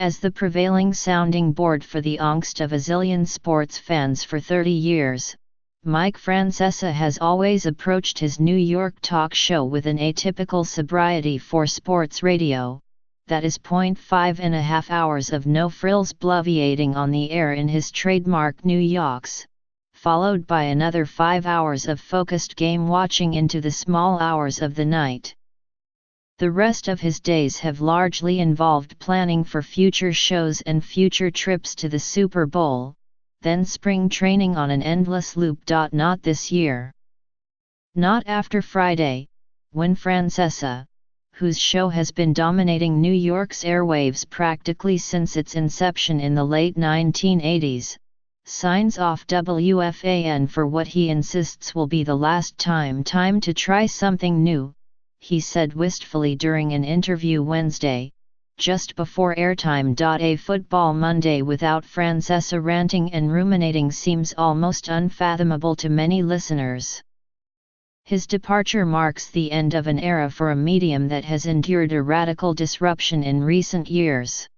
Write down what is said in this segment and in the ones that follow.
As the prevailing sounding board for the angst of a zillion sports fans for 30 years, Mike Francesa has always approached his New York talk show with an atypical sobriety for sports radio, that is 5.5 hours of no-frills bloviating on the air in his trademark New Yorks, followed by another 5 hours of focused game watching into the small hours of the night. The rest of his days have largely involved planning for future shows and future trips to the Super Bowl, then spring training on an endless loop. Not this year. Not after Friday, when Francesa, whose show has been dominating New York's airwaves practically since its inception in the late 1980s, signs off WFAN for what he insists will be the last time to try something new, he said wistfully during an interview Wednesday, just before airtime. A football Monday without Francesa ranting and ruminating seems almost unfathomable to many listeners. His departure marks the end of an era for a medium that has endured a radical disruption in recent years.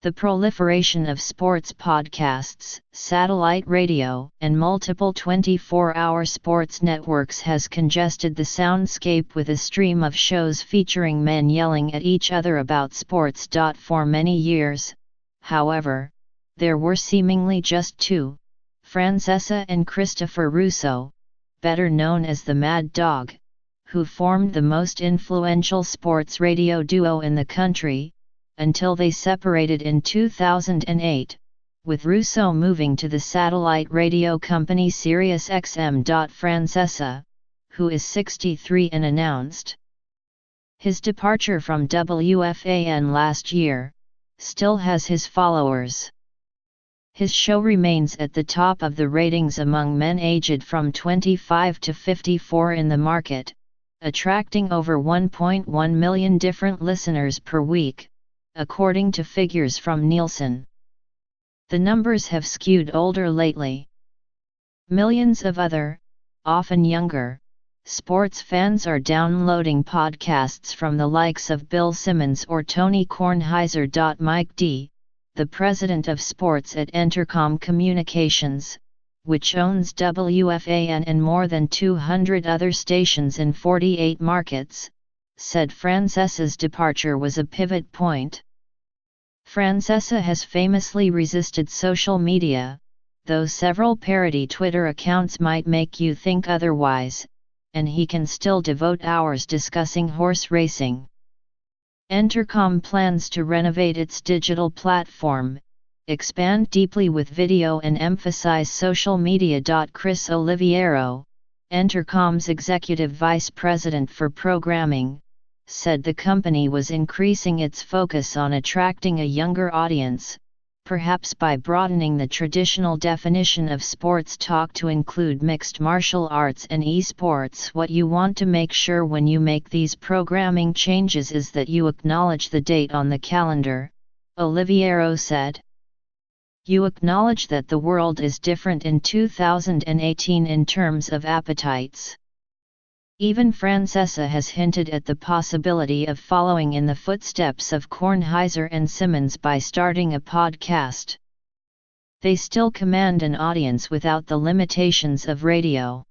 The proliferation of sports podcasts, satellite radio, and multiple 24-hour sports networks has congested the soundscape with a stream of shows featuring men yelling at each other about sports. For many years, however, there were seemingly just two, Francesa and Christopher Russo, better known as the Mad Dog, who formed the most influential sports radio duo in the country, until they separated in 2008, with Russo moving to the satellite radio company SiriusXM. Francesa, who is 63 and announced his departure from WFAN last year, still has his followers. His show remains at the top of the ratings among men aged from 25 to 54 in the market, attracting over 1.1 million different listeners per week, according to figures from Nielsen. The numbers have skewed older lately. Millions of other, often younger, sports fans are downloading podcasts from the likes of Bill Simmons or Tony Kornheiser. Mike D., the president of sports at Entercom Communications, which owns WFAN and more than 200 other stations in 48 markets, said Francesa's departure was a pivot point. Francesa has famously resisted social media, though several parody Twitter accounts might make you think otherwise, and he can still devote hours discussing horse racing. Entercom plans to renovate its digital platform, expand deeply with video and emphasize social media. Chris Oliviero, Entercom's executive vice president for programming, said the company was increasing its focus on attracting a younger audience, perhaps by broadening the traditional definition of sports talk to include mixed martial arts and esports. What you want to make sure when you make these programming changes is that you acknowledge the date on the calendar, Oliviero said. You acknowledge that the world is different in 2018 in terms of appetites. Even Francesa has hinted at the possibility of following in the footsteps of Kornheiser and Simmons by starting a podcast. They still command an audience without the limitations of radio.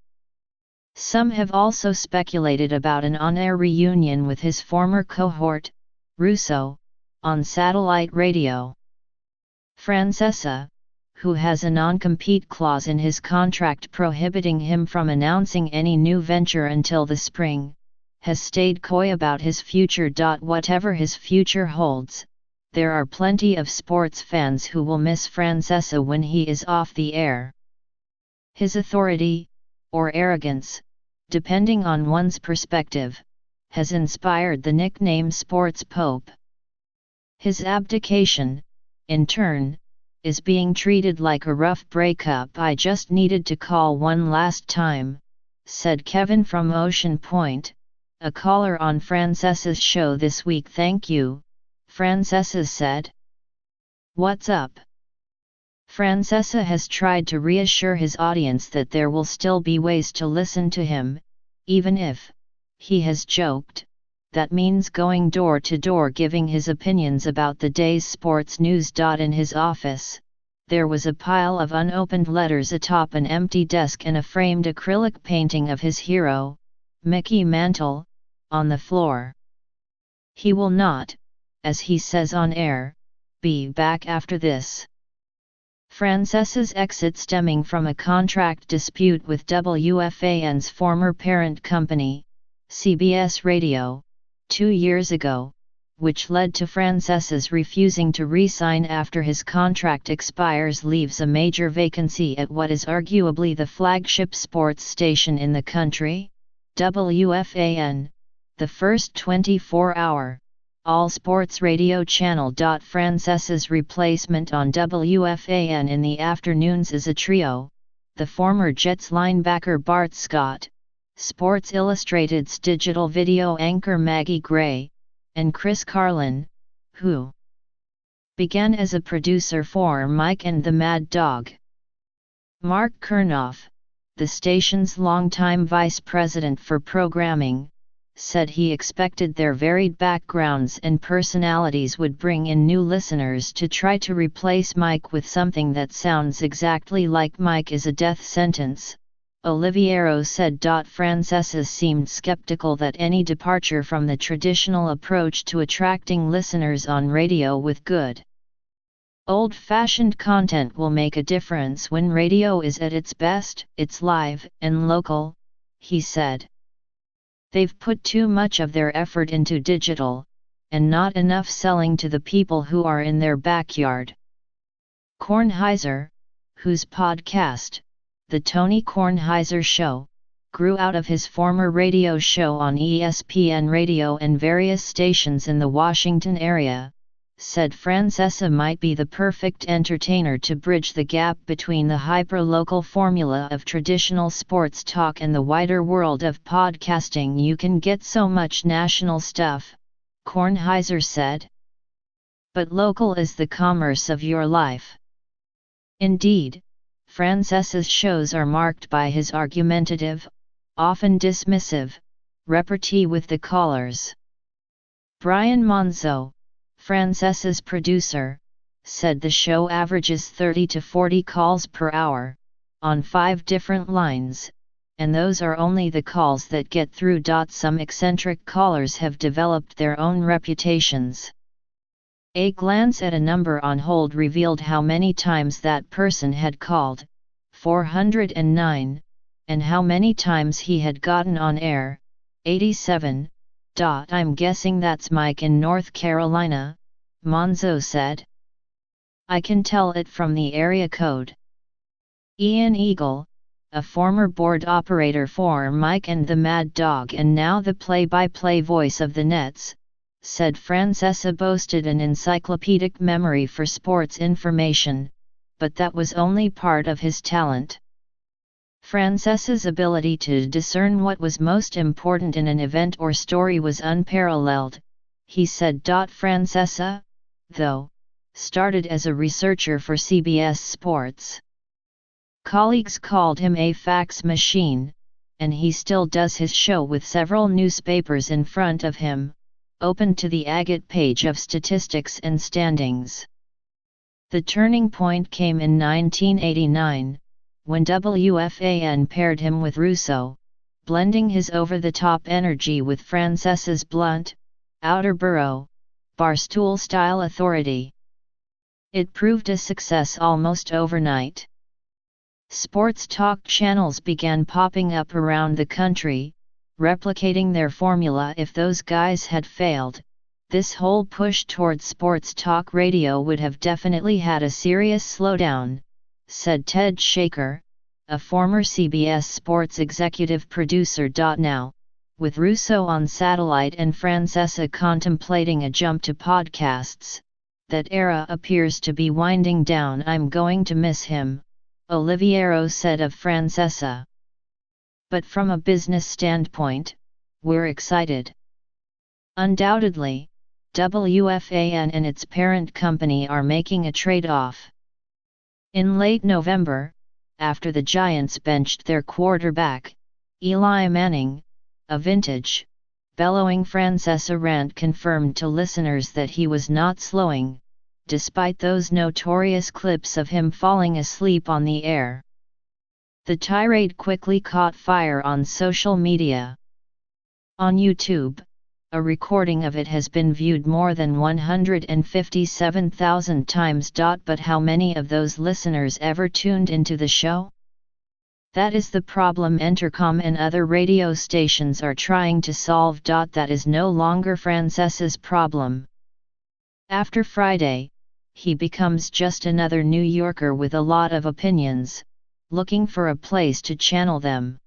Some have also speculated about an on-air reunion with his former cohort, Russo, on satellite radio. Francesa, who has a non-compete clause in his contract prohibiting him from announcing any new venture until the spring, has stayed coy about his future. Whatever his future holds, there are plenty of sports fans who will miss Francesa when he is off the air. His authority, or arrogance, depending on one's perspective, has inspired the nickname Sports Pope. His abdication, in turn, is being treated like a rough breakup. I just needed to call one last time, said Kevin from Ocean Point, a caller on Francesa's show this week. Thank you, Francesa said. What's up? Francesa has tried to reassure his audience that there will still be ways to listen to him, even if, he has joked, that means going door to door giving his opinions about the day's sports news. In his office, there was a pile of unopened letters atop an empty desk and a framed acrylic painting of his hero, Mickey Mantle, on the floor. He will not, as he says on air, be back after this. Francesa's exit stemming from a contract dispute with WFAN's former parent company, CBS Radio, 2 years ago, which led to Francesa's refusing to re-sign after his contract expires, leaves a major vacancy at what is arguably the flagship sports station in the country, WFAN, the first 24-hour, all-sports radio channel. Francesa's replacement on WFAN in the afternoons is a trio: the former Jets linebacker Bart Scott, Sports Illustrated's digital video anchor Maggie Gray, and Chris Carlin, who began as a producer for Mike and the Mad Dog. Mark Chernoff, the station's longtime vice president for programming, said he expected their varied backgrounds and personalities would bring in new listeners. To try to replace Mike with something that sounds exactly like Mike is a death sentence, Oliviero said. Francesa seemed skeptical that any departure from the traditional approach to attracting listeners on radio with good, old-fashioned content will make a difference when radio is at its best. It's live and local, he said. They've put too much of their effort into digital, and not enough selling to the people who are in their backyard. Kornheiser, whose podcast, The Tony Kornheiser Show, grew out of his former radio show on ESPN Radio and various stations in the Washington area, said Francesa might be the perfect entertainer to bridge the gap between the hyper-local formula of traditional sports talk and the wider world of podcasting. You can get so much national stuff, Kornheiser said. But local is the commerce of your life. Indeed, Francesa's shows are marked by his argumentative, often dismissive, repartee with the callers. Brian Monzo, Francesa's producer, said the show averages 30 to 40 calls per hour, on 5 different lines, and those are only the calls that get through. Some eccentric callers have developed their own reputations. A glance at a number on hold revealed how many times that person had called, 409, and how many times he had gotten on air, 87. I'm guessing that's Mike in North Carolina, Monzo said. I can tell it from the area code. Ian Eagle, a former board operator for Mike and the Mad Dog and now the play-by-play voice of the Nets, said Francesa boasted an encyclopedic memory for sports information, but that was only part of his talent. Francesa's ability to discern what was most important in an event or story was unparalleled, he said. Francesa, though, started as a researcher for CBS Sports. Colleagues called him a fax machine, and he still does his show with several newspapers in front of him, open to the agate page of statistics and standings. The turning point came in 1989, when WFAN paired him with Russo, blending his over-the-top energy with Francesa's blunt, outer-borough, barstool-style authority. It proved a success almost overnight. Sports talk channels began popping up around the country, replicating their formula. If those guys had failed, this whole push towards sports talk radio would have definitely had a serious slowdown, said Ted Shaker, a former CBS Sports executive producer. Now, with Russo on satellite and Francesa contemplating a jump to podcasts, that era appears to be winding down. I'm going to miss him, Oliviero said of Francesa. But from a business standpoint, we're excited. Undoubtedly, WFAN and its parent company are making a trade-off. In late November, after the Giants benched their quarterback, Eli Manning, a vintage, bellowing Francesa rant confirmed to listeners that he was not slowing, despite those notorious clips of him falling asleep on the air. The tirade quickly caught fire on social media. On YouTube, a recording of it has been viewed more than 157,000 times. But how many of those listeners ever tuned into the show? That is the problem Entercom and other radio stations are trying to solve. That is no longer Francesa's problem. After Friday, he becomes just another New Yorker with a lot of opinions, looking for a place to channel them.